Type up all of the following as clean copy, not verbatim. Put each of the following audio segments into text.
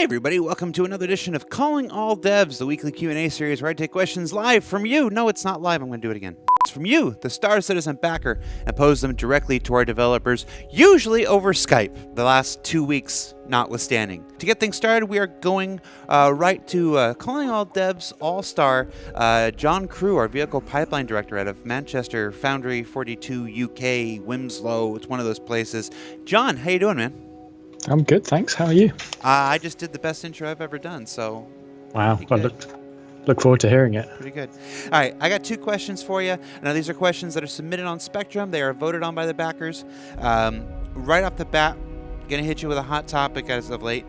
Hey everybody, welcome to another edition of Calling All Devs, the weekly Q&A series where I take questions live from you. No, it's not live. I'm going to do it again. It's from you, the Star Citizen backer, and pose them directly to our developers, usually over Skype, the last 2 weeks notwithstanding. To get things started, we are going right to Calling All Devs All-Star John Crew, our vehicle pipeline director out of Manchester, Foundry 42 UK, Wimslow. It's one of those places. John, how you doing, man? I'm good, thanks. How are you? I just did the best intro I've ever done, so... Wow, I look forward to hearing it. Pretty good. All right, I got 2 questions for you. Now, these are questions that are submitted on Spectrum. They are voted on by the backers. Right off the bat, going to hit you with a hot topic as of late.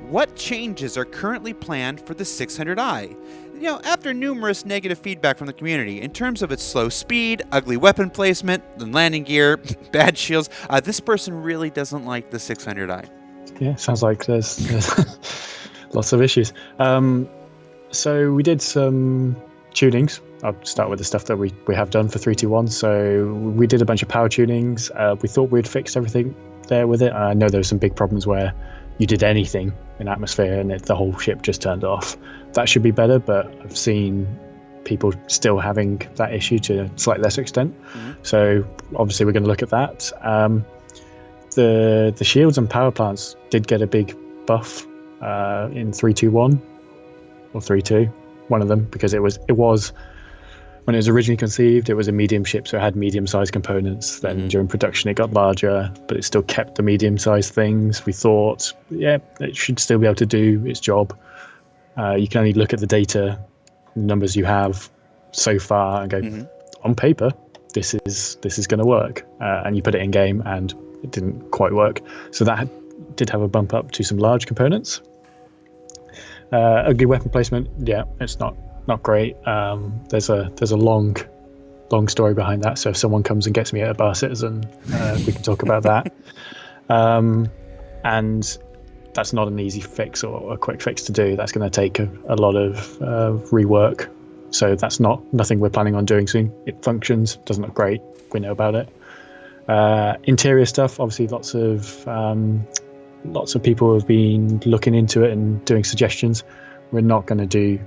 What changes are currently planned for the 600i? You know, after numerous negative feedback from the community in terms of its slow speed, ugly weapon placement, and landing gear, bad shields, this person really doesn't like the 600i. Yeah, sounds like there's lots of issues. So we did some tunings. I'll start with the stuff that we have done for 321. So we did a bunch of power tunings. We thought we'd fixed everything there with it. I know there were some big problems where you did anything in atmosphere and the whole ship just turned off. That should be better, but I've seen people still having that issue to a slightly lesser extent. Mm-hmm. So obviously we're going to look at that. The shields and power plants did get a big buff in 321 or 3.2, one of them, because it was when it was originally conceived, it was a medium ship, so it had medium-sized components. Then during production, it got larger, but it still kept the medium-sized things. We thought, yeah, it should still be able to do its job. You can only look at the data, numbers you have so far, and go, on paper, this is going to work. And you put it in game, and it didn't quite work. So that did have a bump up to some large components. Ugly weapon placement, yeah, it's not great. There's a long story behind that. So if someone comes and gets me at a Bar Citizen, we can talk about that. And that's not an easy fix or a quick fix to do. That's going to take a lot of rework. So that's nothing we're planning on doing soon. It functions, doesn't look great. We know about it. Interior stuff, obviously, lots of people have been looking into it and doing suggestions. We're not going to do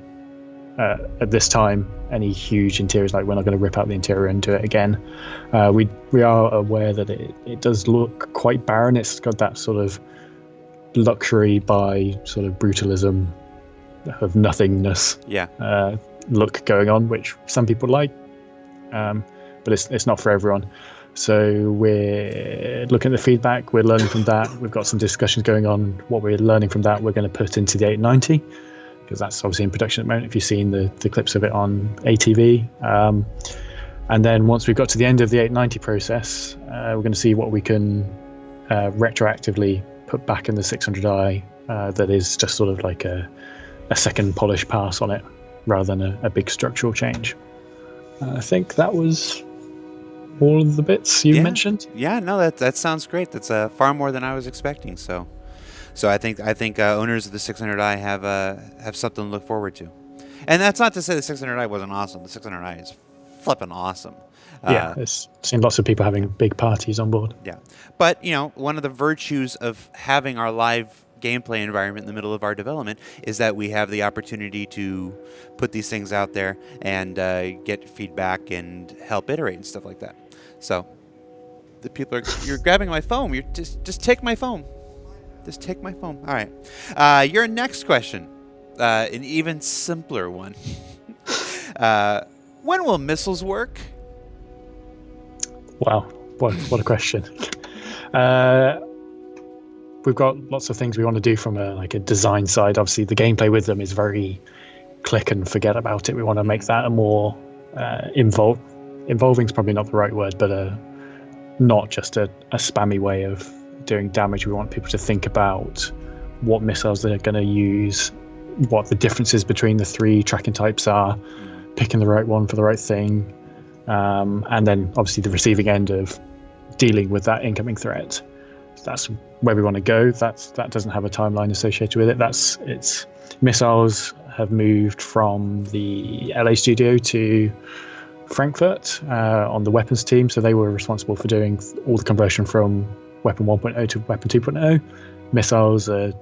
at this time any huge interiors. Like, we're not going to rip out the interior and do it again. We are aware that it does look quite barren. It's got that sort of luxury by sort of brutalism of nothingness look going on, which some people like, but it's not for everyone. So we're looking at the feedback, we're learning from that. We've got some discussions going on. What we're learning from that, we're going to put into the 890, because that's obviously in production at the moment, if you've seen the clips of it on ATV. And then once we've got to the end of the 890 process, we're going to see what we can retroactively put back in the 600i that is just sort of like a second polish pass on it, rather than a big structural change. I think that was all of the bits you mentioned. Yeah, no, that sounds great. That's far more than I was expecting. So I think owners of the 600i have something to look forward to. And that's not to say the 600i wasn't awesome. The 600i is flipping awesome. I've seen lots of people having big parties on board. Yeah, but one of the virtues of having our live gameplay environment in the middle of our development is that we have the opportunity to put these things out there and get feedback and help iterate and stuff like that. So the people you're grabbing my phone. You're just take my phone. Just take my phone. All right. Your next question, an even simpler one. When will missiles work? Wow, what a question. We've got lots of things we want to do from a design side. Obviously, the gameplay with them is very click and forget about it. We want to make that a more involving is probably not the right word, but not just a spammy way of doing damage. We want people to think about what missiles they're going to use, what the differences between the 3 tracking types are, picking the right one for the right thing, and then obviously the receiving end of dealing with that incoming threat. That's where we want to go. That doesn't have a timeline associated with it. Missiles have moved from the LA studio to Frankfurt on the weapons team, so they were responsible for doing all the conversion from weapon 1.0 to weapon 2.0. Missiles are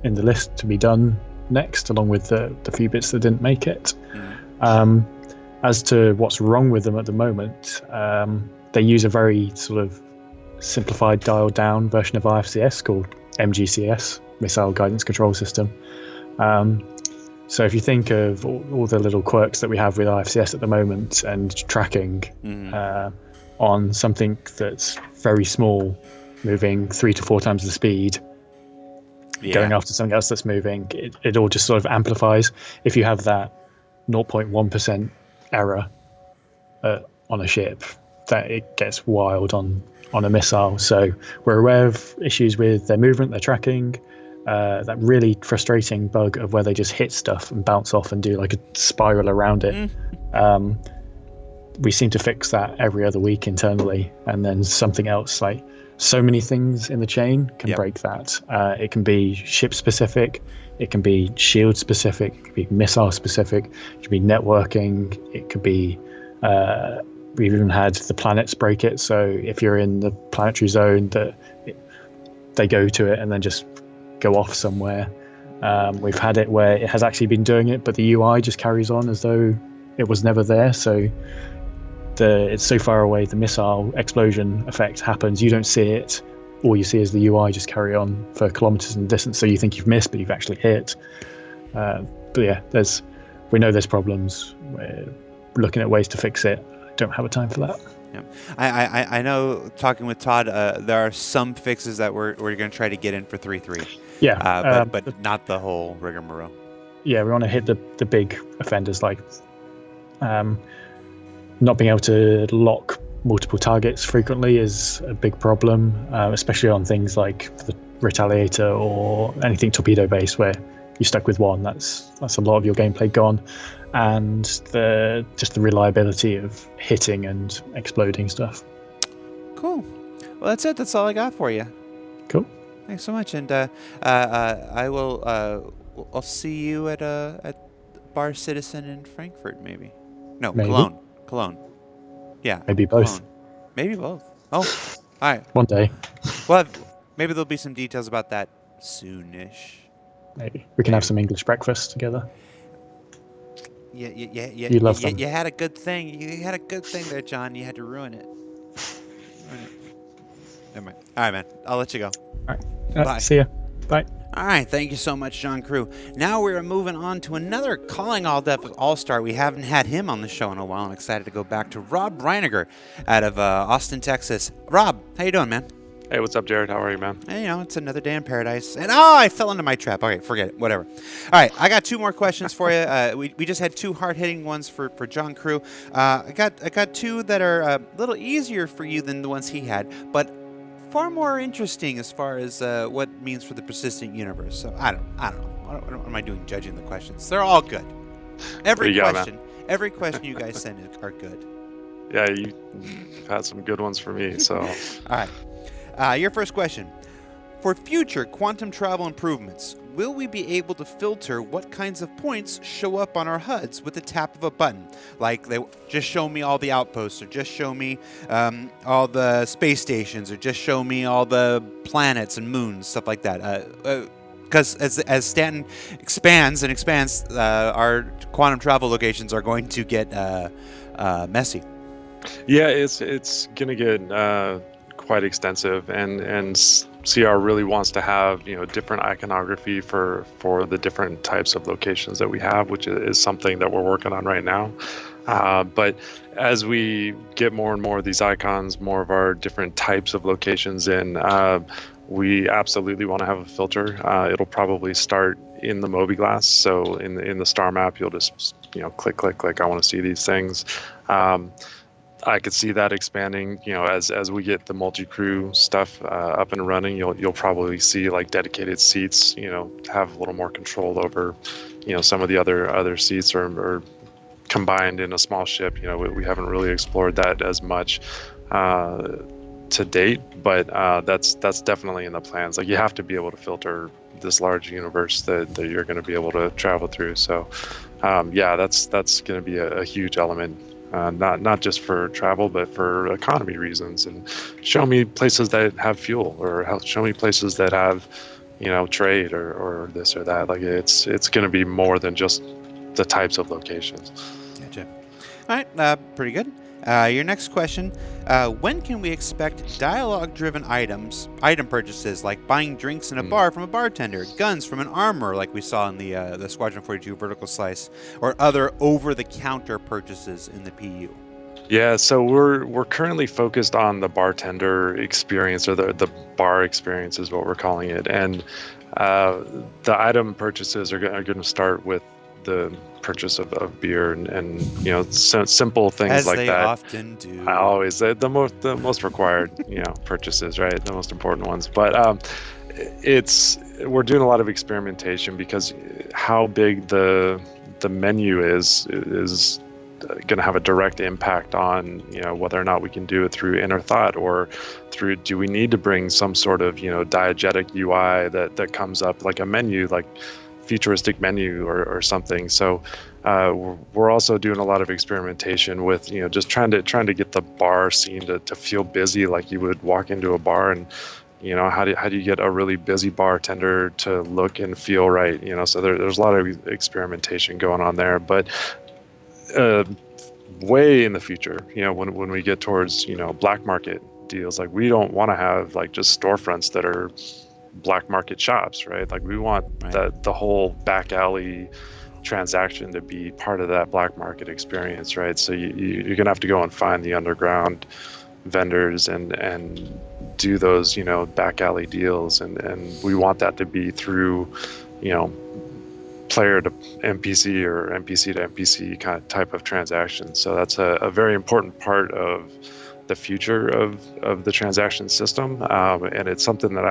in the list to be done next, along with the few bits that didn't make it. As to what's wrong with them at the moment, they use a very sort of simplified, dialed down version of IFCS called MGCS, Missile Guidance Control System. So if you think of all the little quirks that we have with IFCS at the moment and tracking on something that's very small, moving 3 to 4 times the speed, going after something else that's moving, it all just sort of amplifies. If you have that 0.1% error on a ship, that it gets wild on a missile. So we're aware of issues with their movement, their tracking, that really frustrating bug of where they just hit stuff and bounce off and do like a spiral around it. We seem to fix that every other week internally, and then something else, like so many things in the chain can break that. It can be ship specific, it can be shield specific, it can be missile specific, it can be networking, it could be we've even had the planets break it. So if you're in the planetary zone, they go to it and then just go off somewhere. We've had it where it has actually been doing it, but the UI just carries on as though it was never there. So it's so far away, the missile explosion effect happens, you don't see it. All you see is the UI just carry on for kilometers in distance. So you think you've missed, but you've actually hit. But yeah, we know there's problems. We're looking at ways to fix it. Don't have a time for that. Yeah. I know, talking with Todd, there are some fixes that we're going to try to get in for 3.3. Yeah. But not the whole rigmarole. Yeah, we want to hit the big offenders, like not being able to lock multiple targets frequently is a big problem, especially on things like the Retaliator or anything torpedo based where you're stuck with one. That's a lot of your gameplay gone. And the reliability of hitting and exploding stuff. Cool. Well, that's it. That's all I got for you. Cool. Thanks so much. And I'll see you at Bar Citizen in Frankfurt, maybe. No, maybe. Cologne. Yeah. Maybe both. Maybe both. Oh, all right. One day. Well, maybe there'll be some details about that soonish. Maybe we can have some English breakfast together. Yeah. You love them. You had a good thing. You had a good thing there, John. You had to ruin it. Never mind. All right, man. I'll let you go. All right. Bye. See ya. Bye. All right. Thank you so much, John Crew. Now we're moving on to another Calling All Dev All-Star. We haven't had him on the show in a while. I'm excited to go back to Rob Reiniger out of Austin, Texas. Rob, how you doing, man? Hey, what's up, Jared? How are you, man? Hey, it's another day in paradise. And I fell into my trap. Okay, forget it. Whatever. All right, I got 2 more questions for you. We just had 2 hard-hitting ones for John Crew. I got 2 that are a little easier for you than the ones he had, but far more interesting as far as what it means for the persistent universe. So I don't know. What am I doing judging the questions? They're all good. Every question you guys send are good. Yeah, you've had some good ones for me. So. All right. Your first question. For future quantum travel improvements, will we be able to filter what kinds of points show up on our HUDs with the tap of a button? Like, they just show me all the outposts, or just show me all the space stations, or just show me all the planets and moons, stuff like that. Because as Stanton expands, our quantum travel locations are going to get messy. Yeah, it's going to get quite extensive, and CR really wants to have different iconography for the different types of locations that we have, which is something that we're working on right now. But as we get more and more of these icons, more of our different types of locations in, we absolutely want to have a filter. It'll probably start in the mobiGlas. So in the star map, you'll just click. I want to see these things. I could see that expanding, as we get the multi-crew stuff up and running. You'll probably see like dedicated seats, have a little more control over, some of the other seats or combined in a small ship. We haven't really explored that as much to date, but that's definitely in the plans. Like, you have to be able to filter this large universe that you're going to be able to travel through. So that's going to be a huge element. Not just for travel, but for economy reasons, and show me places that have fuel, or show me places that have trade or this or that. Like it's going to be more than just the types of locations. Gotcha. All right, pretty good. Your next question, when can we expect dialogue-driven item purchases, like buying drinks in a bar from a bartender, guns from an armorer like we saw in the Squadron 42 vertical slice, or other over-the-counter purchases in the PU? Yeah, so we're currently focused on the bartender experience, or the bar experience is what we're calling it. And the item purchases are going to start with the purchase of beer and simple things as like they that. Often do. I always the most required purchases, right? The most important ones. But we're doing a lot of experimentation, because how big the menu is going to have a direct impact on whether or not we can do it through inner thought, or through, do we need to bring some sort of diegetic UI that comes up like a menu, like futuristic menu or something. So we're also doing a lot of experimentation with just trying to get the bar scene to feel busy, like you would walk into a bar. And how do you get a really busy bartender to look and feel right? So there's a lot of experimentation going on there. But way in the future, when we get towards black market deals, like we don't want to have like just storefronts that are black market shops, right? Like we want the whole back alley transaction to be part of that black market experience, right? So you're gonna have to go and find the underground vendors and do those back alley deals, and we want that to be through player to NPC or NPC to NPC kind of type of transaction. So that's a very important part of the future of the transaction system, and it's something that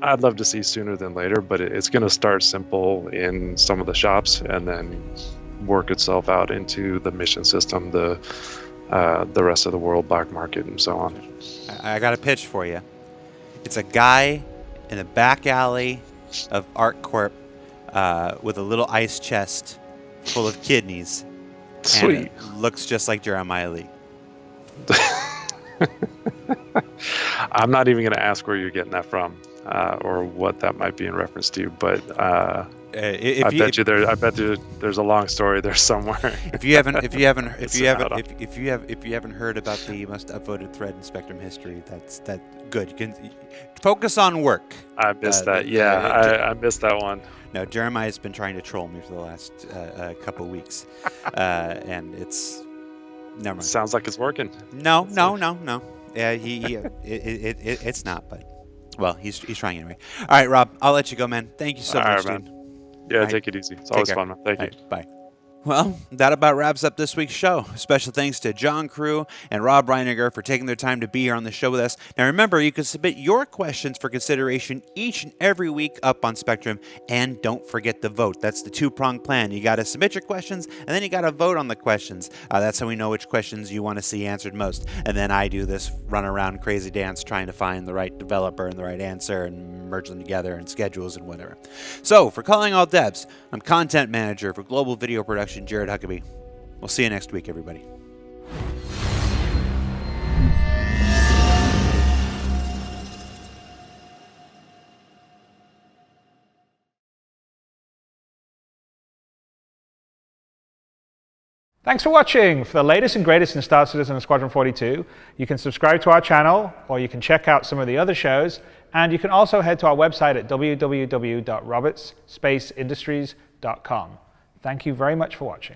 I'd love to see sooner than later, but it's going to start simple in some of the shops and then work itself out into the mission system, the rest of the world, black market, and so on. I got a pitch for you. It's a guy in a back alley of ArcCorp with a little ice chest full of kidneys. Sweet. And it looks just like Jeremiah Lee. I'm not even going to ask where you're getting that from, or what that might be in reference to, but I bet you there's a long story there somewhere. If you haven't heard about the most upvoted thread in Spectrum history, that's good. You can focus on work. I missed that. I missed that one. No, Jeremiah's been trying to troll me for the last couple weeks, and it's never mind. Sounds like it's working. No. Yeah, it's not, but well, he's trying anyway. All right, Rob, I'll let you go, man. Thank you so much, man. dude. Yeah, take it easy. It's always fun, man. Thank you. Bye. Well, that about wraps up this week's show. Special thanks to John Crew and Rob Reiniger for taking their time to be here on the show with us. Now remember, you can submit your questions for consideration each and every week up on Spectrum, and don't forget to vote. That's the two-pronged plan. You got to submit your questions, and then you got to vote on the questions. That's how we know which questions you want to see answered most. And then I do this run around crazy dance trying to find the right developer and the right answer and merge them together and schedules and whatever. So, for Calling All Devs, I'm Content Manager for Global Video Production, Jared Huckabee. We'll see you next week, everybody. Thanks for watching. For the latest and greatest in Star Citizen and Squadron 42, you can subscribe to our channel, or you can check out some of the other shows, and you can also head to our website at www.robertsspaceindustries.com. Thank you very much for watching.